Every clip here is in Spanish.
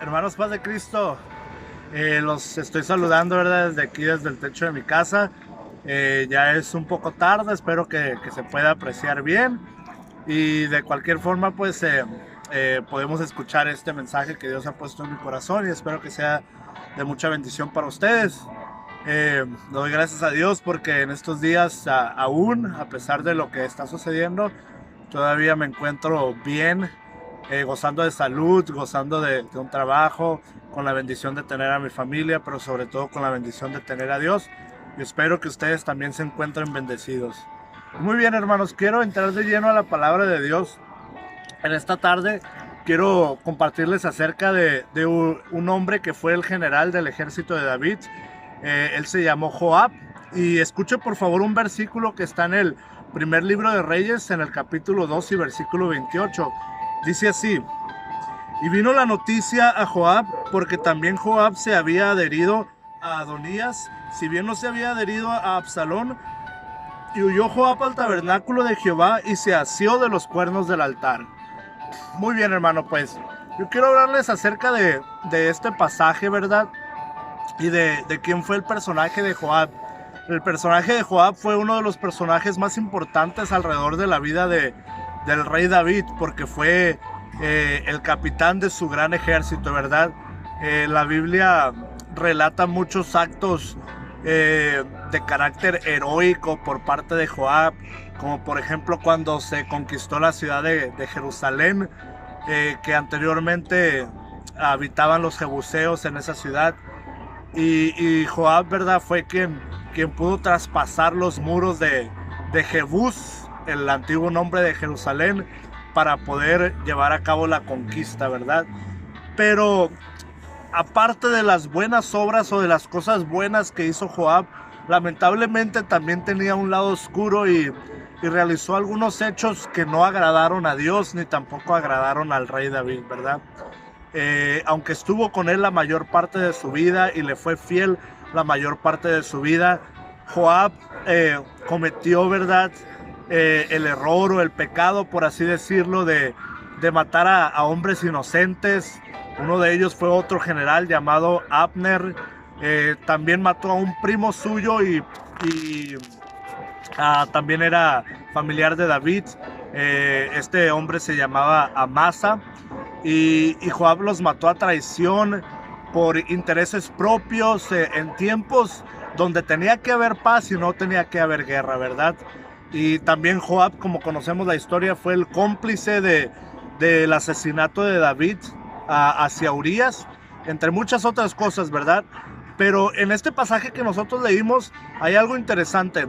Hermanos, paz de Cristo, los estoy saludando, ¿verdad? Desde aquí, desde el techo de mi casa. Ya es un poco tarde, espero que se pueda apreciar bien. Y de cualquier forma, pues podemos escuchar este mensaje que Dios ha puesto en mi corazón y espero que sea de mucha bendición para ustedes. Doy gracias a Dios porque en estos días, aún a pesar de lo que está sucediendo, todavía me encuentro bien, gozando de salud, gozando de un trabajo, con la bendición de tener a mi familia, pero sobre todo con la bendición de tener a Dios. Y espero que ustedes también se encuentren bendecidos. Muy bien, hermanos, quiero entrar de lleno a la palabra de Dios. En esta tarde quiero compartirles acerca de un hombre que fue el general del ejército de David. Él se llamó Joab. Y escuche por favor un versículo que está en el primer libro de Reyes, en el capítulo 2 y versículo 28. Dice así: y vino la noticia a Joab, porque también Joab se había adherido a Adonías, si bien no se había adherido a Absalón. Y huyó Joab al tabernáculo de Jehová y se asió de los cuernos del altar. Muy bien, hermano, pues yo quiero hablarles acerca de este pasaje, ¿verdad? Y de quién fue el personaje de Joab. El personaje de Joab fue uno de los personajes más importantes alrededor de la vida del rey David, porque fue el capitán de su gran ejército, ¿verdad? La Biblia relata muchos actos de carácter heroico por parte de Joab, como por ejemplo cuando se conquistó la ciudad de Jerusalén, que anteriormente habitaban los jebuseos en esa ciudad. Y Joab, ¿verdad? Fue quien pudo traspasar los muros de Jebús, el antiguo nombre de Jerusalén, para poder llevar a cabo la conquista, ¿verdad? Pero aparte de las buenas obras o de las cosas buenas que hizo Joab, lamentablemente también tenía un lado oscuro y realizó algunos hechos que no agradaron a Dios ni tampoco agradaron al rey David, ¿verdad? Aunque estuvo con él la mayor parte de su vida y le fue fiel la mayor parte de su vida, Joab cometió, ¿verdad? El error o el pecado, por así decirlo, de matar a hombres inocentes. Uno de ellos fue otro general llamado Abner. También mató a un primo suyo y también era familiar de David. Este hombre se llamaba Amasa. Y Joab los mató a traición por intereses propios, en tiempos donde tenía que haber paz y no tenía que haber guerra, ¿verdad? Y también Joab, como conocemos la historia, fue el cómplice del asesinato de David hacia Urías, entre muchas otras cosas, ¿verdad? Pero en este pasaje que nosotros leímos hay algo interesante.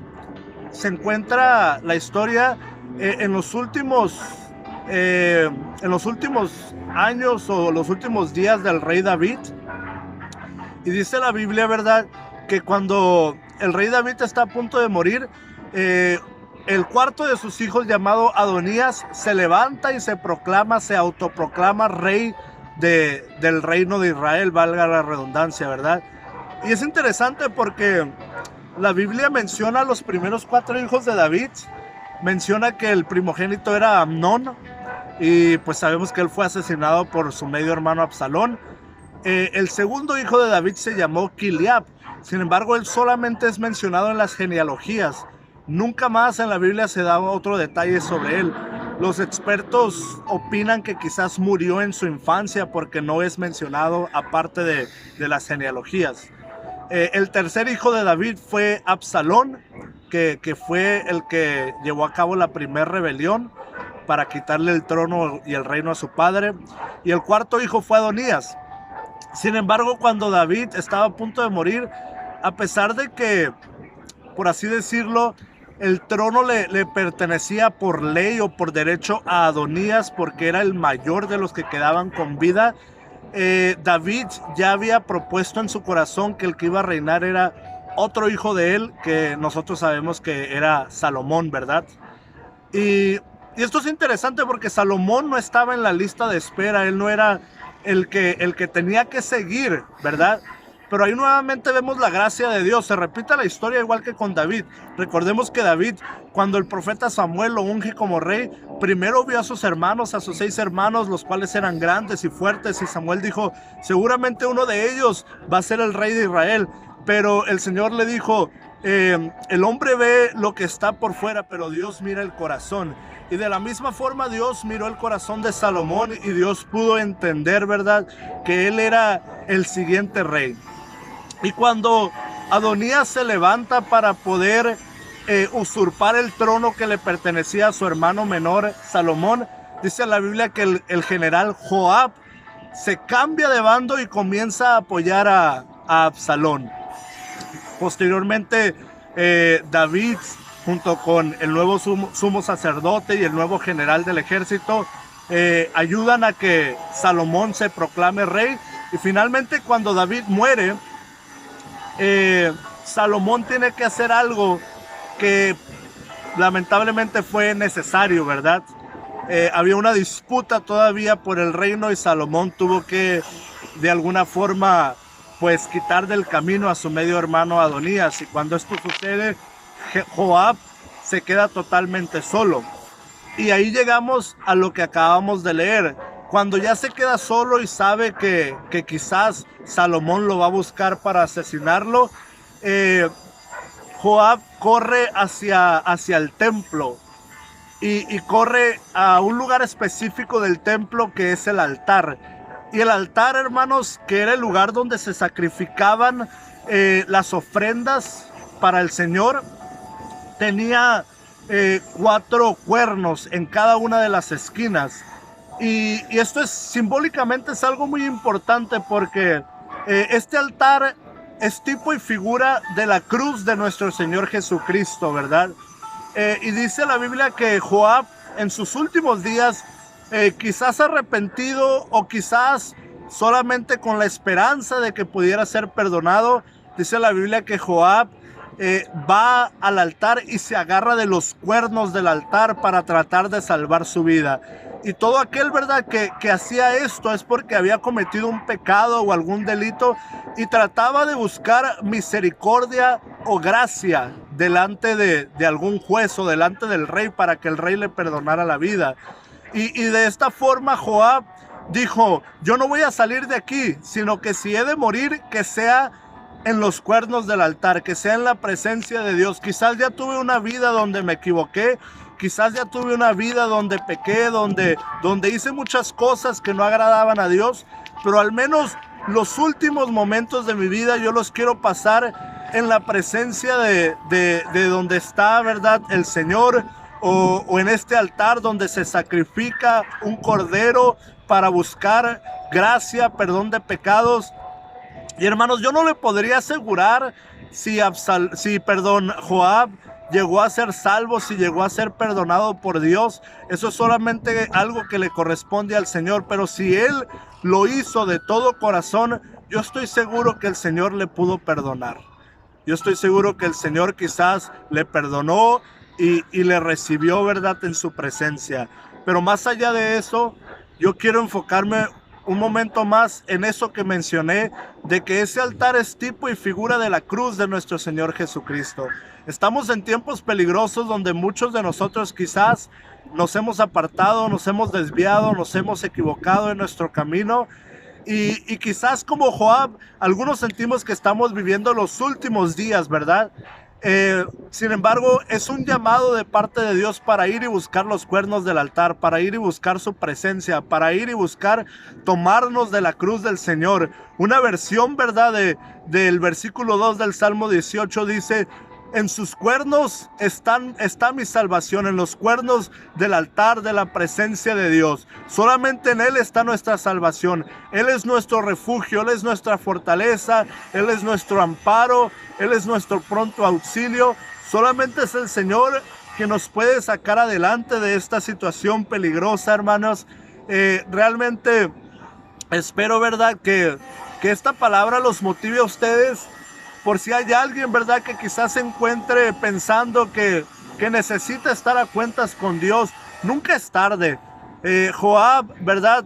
Se encuentra la historia en los últimos años o los últimos días del rey David. Y dice la Biblia, ¿verdad?, que cuando el rey David está a punto de morir, el cuarto de sus hijos, llamado Adonías, se levanta y se autoproclama rey del reino de Israel, valga la redundancia, ¿verdad? Y es interesante porque la Biblia menciona a los primeros 4 hijos de David. Menciona que el primogénito era Amnón, y pues sabemos que él fue asesinado por su medio hermano Absalón. El segundo hijo de David se llamó Kiliab. Sin embargo, él solamente es mencionado en las genealogías. Nunca más en la Biblia se da otro detalle sobre él. Los expertos opinan que quizás murió en su infancia porque no es mencionado aparte de las genealogías. El tercer hijo de David fue Absalón, que fue el que llevó a cabo la primera rebelión para quitarle el trono y el reino a su padre. Y el cuarto hijo fue Adonías. Sin embargo, cuando David estaba a punto de morir, a pesar de que, por así decirlo, el trono le pertenecía por ley o por derecho a Adonías, porque era el mayor de los que quedaban con vida, David ya había propuesto en su corazón que el que iba a reinar era otro hijo de él, que nosotros sabemos que era Salomón, ¿verdad? Y esto es interesante porque Salomón no estaba en la lista de espera, él no era el que tenía que seguir, ¿verdad? Pero ahí nuevamente vemos la gracia de Dios. Se repite la historia igual que con David. Recordemos que David, cuando el profeta Samuel lo unge como rey, primero vio a sus hermanos, a sus 6 hermanos, los cuales eran grandes y fuertes, y Samuel dijo, seguramente uno de ellos va a ser el rey de Israel. Pero el Señor le dijo, el hombre ve lo que está por fuera, pero Dios mira el corazón. Y de la misma forma Dios miró el corazón de Salomón y Dios pudo entender, ¿verdad?, que él era el siguiente rey. Y cuando Adonías se levanta para poder usurpar el trono que le pertenecía a su hermano menor Salomón, dice la Biblia que el general Joab se cambia de bando y comienza a apoyar a Absalón. Posteriormente David, junto con el nuevo sumo sacerdote y el nuevo general del ejército, ayudan a que Salomón se proclame rey. Y finalmente, cuando David muere, Salomón tiene que hacer algo que lamentablemente fue necesario, ¿verdad? Había una disputa todavía por el reino y Salomón tuvo que, de alguna forma, pues quitar del camino a su medio hermano Adonías. Y cuando esto sucede, Joab se queda totalmente solo. Y ahí llegamos a lo que acabamos de leer. Cuando ya se queda solo y sabe que quizás Salomón lo va a buscar para asesinarlo, Joab corre hacia el templo y corre a un lugar específico del templo que es el altar. Y el altar, hermanos, que era el lugar donde se sacrificaban las ofrendas para el Señor, tenía 4 cuernos en cada una de las esquinas. Y esto simbólicamente es algo muy importante porque este altar es tipo y figura de la cruz de nuestro Señor Jesucristo, ¿verdad? Y dice la Biblia que Joab en sus últimos días, quizás arrepentido o quizás solamente con la esperanza de que pudiera ser perdonado, dice la Biblia que Joab va al altar y se agarra de los cuernos del altar para tratar de salvar su vida. Y todo aquel, ¿verdad?, que hacía esto es porque había cometido un pecado o algún delito y trataba de buscar misericordia o gracia delante de algún juez o delante del rey para que el rey le perdonara la vida. Y de esta forma Joab dijo, yo no voy a salir de aquí, sino que si he de morir, que sea en los cuernos del altar, que sea en la presencia de Dios. Quizás ya tuve una vida donde me equivoqué, quizás ya tuve una vida donde pequé, donde hice muchas cosas que no agradaban a Dios, pero al menos los últimos momentos de mi vida yo los quiero pasar en la presencia de donde está, ¿verdad?, el Señor, o en este altar donde se sacrifica un cordero para buscar gracia, perdón de pecados. Y hermanos, yo no le podría asegurar si Joab llegó a ser salvo, si llegó a ser perdonado por Dios. Eso es solamente algo que le corresponde al Señor. Pero si él lo hizo de todo corazón, yo estoy seguro que el Señor le pudo perdonar. Yo estoy seguro que el Señor quizás le perdonó y le recibió, ¿verdad?, en su presencia. Pero más allá de eso, yo quiero enfocarme un momento más en eso que mencioné, de que ese altar es tipo y figura de la cruz de nuestro Señor Jesucristo. Estamos en tiempos peligrosos donde muchos de nosotros quizás nos hemos apartado, nos hemos desviado, nos hemos equivocado en nuestro camino. Y quizás como Joab, algunos sentimos que estamos viviendo los últimos días, ¿verdad? Sin embargo, es un llamado de parte de Dios para ir y buscar los cuernos del altar, para ir y buscar su presencia, para ir y buscar tomarnos de la cruz del Señor. Una versión, ¿verdad?, del versículo 2 del Salmo 18 dice: en sus cuernos está mi salvación, en los cuernos del altar de la presencia de Dios. Solamente en Él está nuestra salvación. Él es nuestro refugio, Él es nuestra fortaleza, Él es nuestro amparo, Él es nuestro pronto auxilio. Solamente es el Señor que nos puede sacar adelante de esta situación peligrosa, hermanos. Realmente espero, ¿verdad?, que esta palabra los motive a ustedes. Por si hay alguien, ¿verdad?, que quizás se encuentre pensando que necesita estar a cuentas con Dios, nunca es tarde. Joab, ¿verdad?,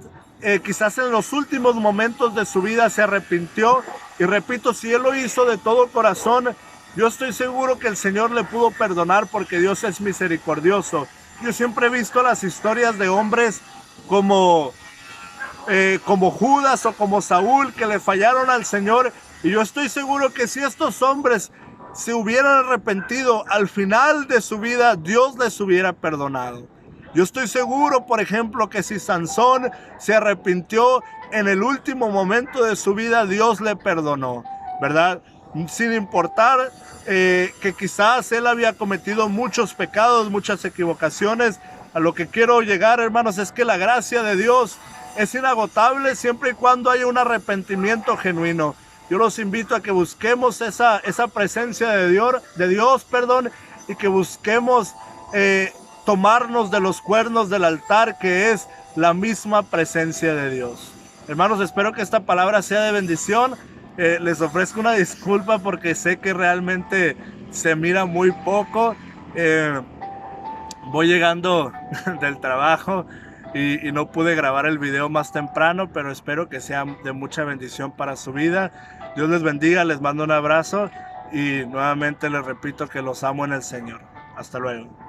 quizás en los últimos momentos de su vida se arrepintió. Y repito, si él lo hizo de todo corazón, yo estoy seguro que el Señor le pudo perdonar porque Dios es misericordioso. Yo siempre he visto las historias de hombres como Judas o como Saúl, que le fallaron al Señor, y yo estoy seguro que si estos hombres se hubieran arrepentido al final de su vida, Dios les hubiera perdonado. Yo estoy seguro, por ejemplo, que si Sansón se arrepintió en el último momento de su vida, Dios le perdonó, ¿verdad? Sin importar que quizás él había cometido muchos pecados, muchas equivocaciones. A lo que quiero llegar, hermanos, es que la gracia de Dios es inagotable siempre y cuando haya un arrepentimiento genuino. Yo los invito a que busquemos esa presencia de Dios, y que busquemos tomarnos de los cuernos del altar, que es la misma presencia de Dios. Hermanos, espero que esta palabra sea de bendición. Les ofrezco una disculpa porque sé que realmente se mira muy poco. Voy llegando del trabajo y no pude grabar el video más temprano, pero espero que sea de mucha bendición para su vida. Dios les bendiga, les mando un abrazo y nuevamente les repito que los amo en el Señor. Hasta luego.